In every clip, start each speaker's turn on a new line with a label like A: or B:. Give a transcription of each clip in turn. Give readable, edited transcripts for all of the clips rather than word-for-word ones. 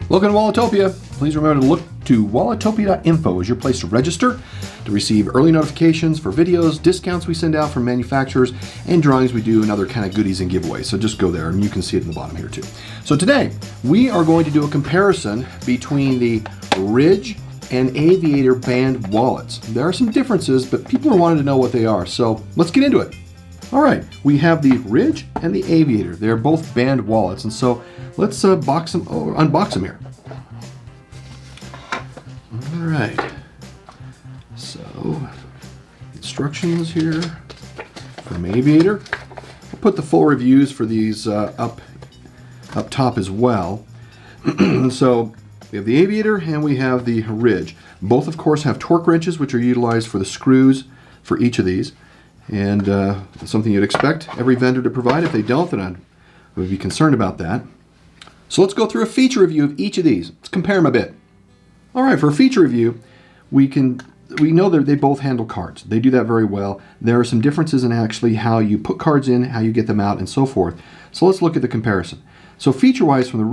A: Welcome to Walletopia. Please remember to look to walletopia.info as your place to register, to receive early notifications for videos, discounts we send out from manufacturers, and drawings we do, and other kind of goodies and giveaways. So just go there and you can see it in the bottom here too. So today we are going to do a comparison between the Ridge and Aviator band wallets. There are some differences, but people are wanting to know what they are. So let's get into it. All right, we have the Ridge and the Aviator. They're both band wallets, and so let's unbox them here. All right, so instructions here from Aviator. I'll put the full reviews for these up top as well. So we have the Aviator and we have the Ridge. Both, of course, have torque wrenches, which are utilized for the screws for each of these. And something you'd expect every vendor to provide. If they don't, then I would be concerned about that. So let's go through a feature review of each of these. Let's compare them a bit. All right, for a feature review, we know that they both handle cards. They do that very well. There are some differences in actually how you put cards in, how you get them out, and so forth. So let's look at the comparison. So feature-wise from the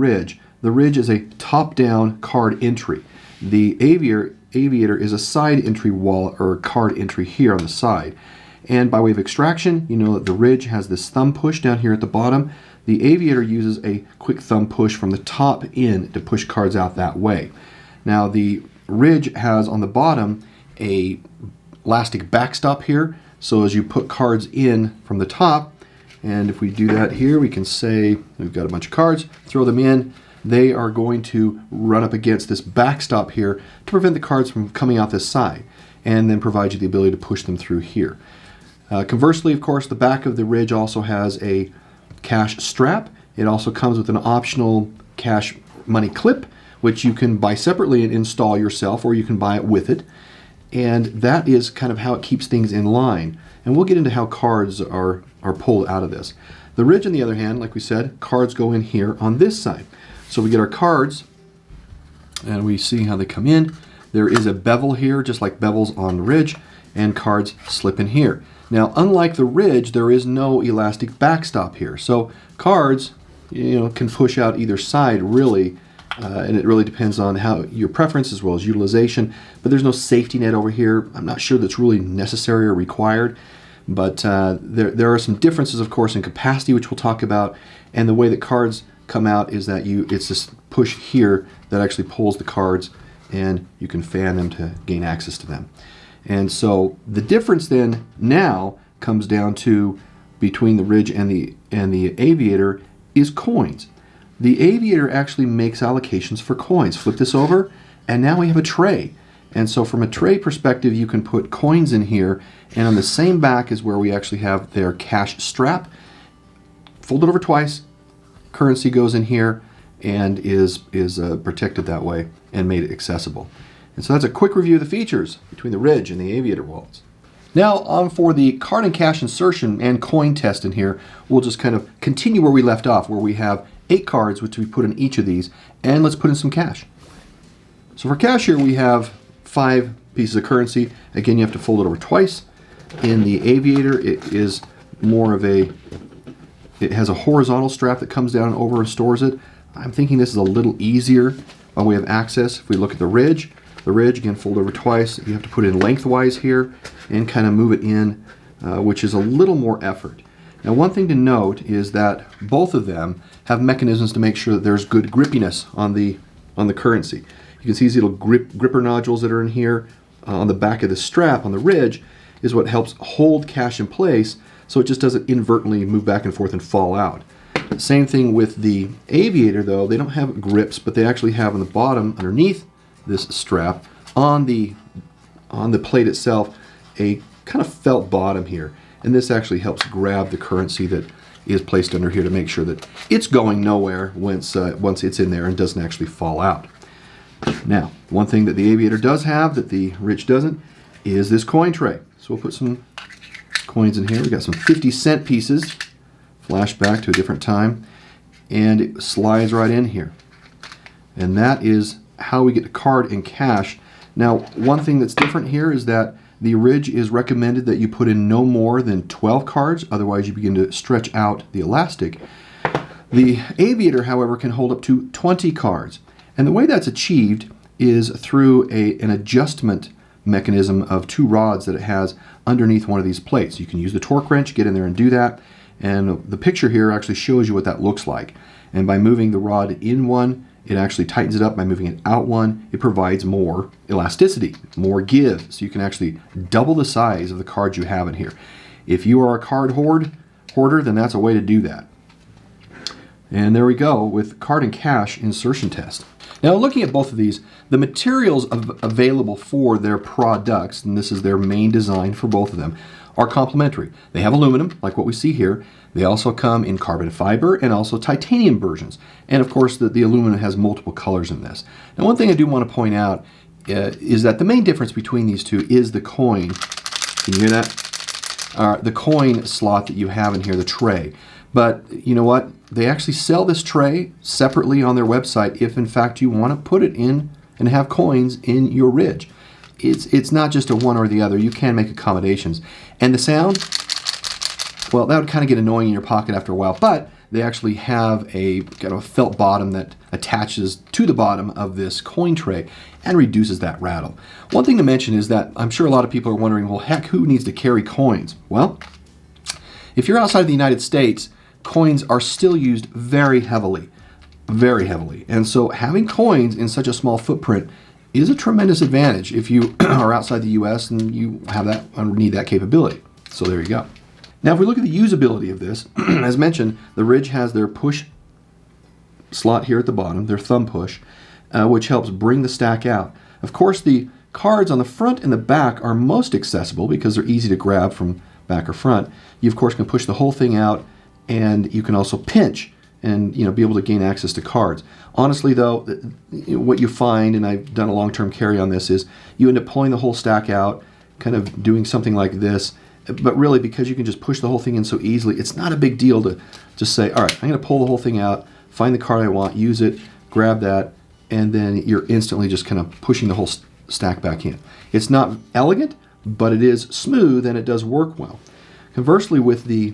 A: Ridge is a top-down card entry. The Aviator is a side entry wallet or card entry here on the side. And by way of extraction, you know that the Ridge has this thumb push down here at the bottom. The Aviator uses a quick thumb push from the top in to push cards out that way. Now the Ridge has on the bottom a elastic backstop here, so as you put cards in from the top, and if we do that here, we can say we've got a bunch of cards, throw them in, they are going to run up against this backstop here to prevent the cards from coming out this side, and then provide you the ability to push them through here. Conversely, of course, the back of the Ridge also has a cash strap. It also comes with an optional cash money clip, which you can buy separately and install yourself, or you can buy it with it. And that is kind of how it keeps things in line. And we'll get into how cards are pulled out of this. The Ridge, on the other hand, like we said, cards go in here on this side. So we get our cards, and we see how they come in. There is a bevel here, just like bevels on the Ridge, and cards slip in here. Now, unlike the Ridge, there is no elastic backstop here. So cards, can push out either side really, and it really depends on how your preference as well as utilization. But there's no safety net over here. I'm not sure that's really necessary or required. But there are some differences, of course, in capacity, which we'll talk about. And the way that cards come out is that it's this push here that actually pulls the cards, and you can fan them to gain access to them. And so the difference then now comes down to between the Ridge and the Aviator is coins. The Aviator actually makes allocations for coins. Flip this over, and now we have a tray. And so from a tray perspective, you can put coins in here, and on the same back is where we actually have their cash strap. Fold it over twice, currency goes in here, and is protected that way and made accessible. And so that's a quick review of the features between the Ridge and the Aviator wallets. Now on for the card and cash insertion and coin test in here. We'll just kind of continue where we left off, where we have 8 cards which we put in each of these, and let's put in some cash. So for cash here we have 5 pieces of currency. Again, you have to fold it over twice. In the Aviator it has a horizontal strap that comes down over and stores it. I'm thinking this is a little easier by way of access. If we look at the Ridge, again, fold over twice. You have to put it in lengthwise here and kind of move it in, which is a little more effort. Now, one thing to note is that both of them have mechanisms to make sure that there's good grippiness on the currency. You can see these little gripper nodules that are in here on the back of the strap on the Ridge is what helps hold cash in place so it just doesn't inadvertently move back and forth and fall out. Same thing with the Aviator, though. They don't have grips, but they actually have on the bottom underneath this strap on the plate itself a kind of felt bottom here, and this actually helps grab the currency that is placed under here to make sure that it's going nowhere once it's in there and doesn't actually fall out. Now, one thing that the Aviator does have that the Ridge doesn't is this coin tray. So we'll put some coins in here. We've got some 50-cent pieces, flashback to a different time, and it slides right in here. And that is how we get the card and cash. Now, one thing that's different here is that the Ridge is recommended that you put in no more than 12 cards, otherwise you begin to stretch out the elastic. The Aviator, however, can hold up to 20 cards. And the way that's achieved is through an adjustment mechanism of two rods that it has underneath one of these plates. You can use the torque wrench, get in there and do that. And the picture here actually shows you what that looks like. And by moving the rod in one, it actually tightens it up. By moving it out one, it provides more elasticity, more give. So you can actually double the size of the cards you have in here. If you are a card hoarder, then that's a way to do that. And there we go with card and cash insertion test. Now looking at both of these, the materials available for their products, and this is their main design for both of them, are complementary. They have aluminum, like what we see here. They also come in carbon fiber and also titanium versions. And of course, the aluminum has multiple colors in this. Now one thing I do want to point out is that the main difference between these two is the coin. Can you hear that? The coin slot that you have in here, the tray. But you know what? They actually sell this tray separately on their website if in fact you want to put it in and have coins in your Ridge. It's not just a one or the other. You can make accommodations. And the sound, well, that would kind of get annoying in your pocket after a while, but they actually have a kind of a felt bottom that attaches to the bottom of this coin tray and reduces that rattle. One thing to mention is that I'm sure a lot of people are wondering, well, heck, who needs to carry coins? Well, if you're outside of the United States, coins are still used very heavily, very heavily. And so having coins in such a small footprint is a tremendous advantage if you are outside the US and you have that need that capability. So there you go. Now if we look at the usability of this, as mentioned, the Ridge has their push slot here at the bottom, their thumb push, which helps bring the stack out. Of course, the cards on the front and the back are most accessible because they're easy to grab from back or front. You of course can push the whole thing out, and you can also pinch and be able to gain access to cards. Honestly though, what you find, and I've done a long-term carry on this, is you end up pulling the whole stack out, kind of doing something like this, but really because you can just push the whole thing in so easily, it's not a big deal to just say, all right, I'm going to pull the whole thing out, find the card I want, use it, grab that, and then you're instantly just kind of pushing the whole stack back in. It's not elegant, but it is smooth and it does work well. Conversely, with the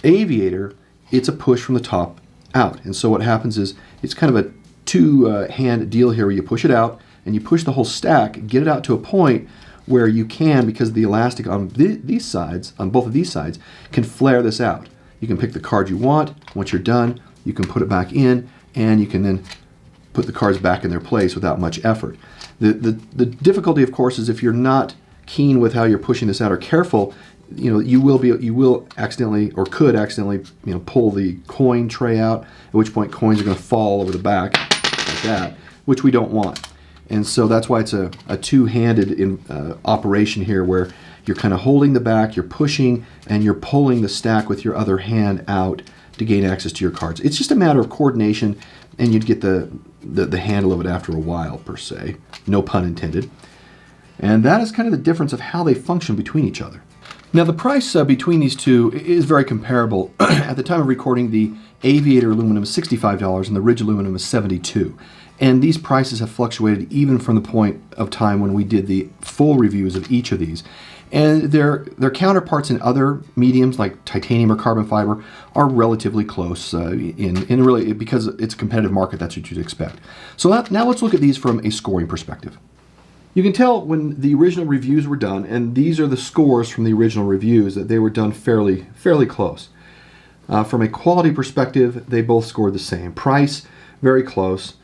A: Aviator, it's a push from the top out. And so what happens is it's kind of a two-hand deal here where you push it out and you push the whole stack, get it out to a point where you can, because the elastic on these sides, on both of these sides, can flare this out. You can pick the card you want. Once you're done, you can put it back in and you can then put the cards back in their place without much effort. The difficulty, of course, is if you're not keen with how you're pushing this out or careful, you will accidentally or could accidentally pull the coin tray out, at which point coins are going to fall over the back like that, which we don't want. And so that's why it's a two-handed operation here, where you're kind of holding the back, you're pushing, and you're pulling the stack with your other hand out to gain access to your cards. It's just a matter of coordination, and you'd get the handle of it after a while, per se. No pun intended. And that is kind of the difference of how they function between each other. Now the price between these two is very comparable. At the time of recording, the Aviator aluminum is $65 and the Ridge aluminum is $72. And these prices have fluctuated even from the point of time when we did the full reviews of each of these. And their counterparts in other mediums like titanium or carbon fiber are relatively close in really, because it's a competitive market, that's what you'd expect. So now let's look at these from a scoring perspective. You can tell when the original reviews were done, and these are the scores from the original reviews, that they were done fairly close. From a quality perspective, they both scored the same. Price, very close.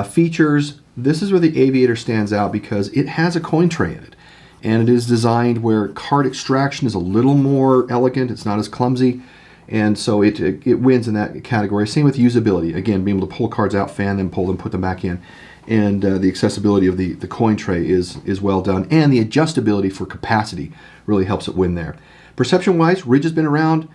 A: Features, this is where the Aviator stands out because it has a coin tray in it. And it is designed where card extraction is a little more elegant, it's not as clumsy, and so it wins in that category. Same with usability. Again, being able to pull cards out, fan them, pull them, put them back in. And the accessibility of the coin tray is well done, and the adjustability for capacity really helps it win there. Perception-wise, Ridge has been around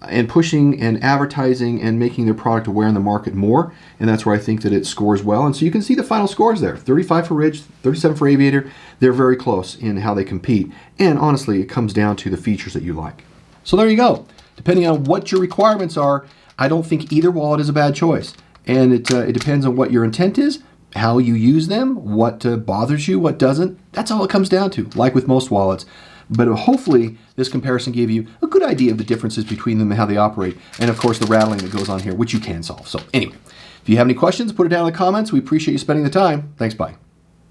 A: and pushing and advertising and making their product aware in the market more, and that's where I think that it scores well. And so you can see the final scores there, 35 for Ridge, 37 for Aviator. They're very close in how they compete, and honestly, it comes down to the features that you like. So there you go. Depending on what your requirements are, I don't think either wallet is a bad choice, and it depends on what your intent is, how you use them, what bothers you, what doesn't. That's all it comes down to, like with most wallets. But hopefully this comparison gave you a good idea of the differences between them and how they operate, and of course the rattling that goes on here, which you can solve. So anyway, if you have any questions, put it down in the comments. We appreciate you spending the time. Thanks, bye.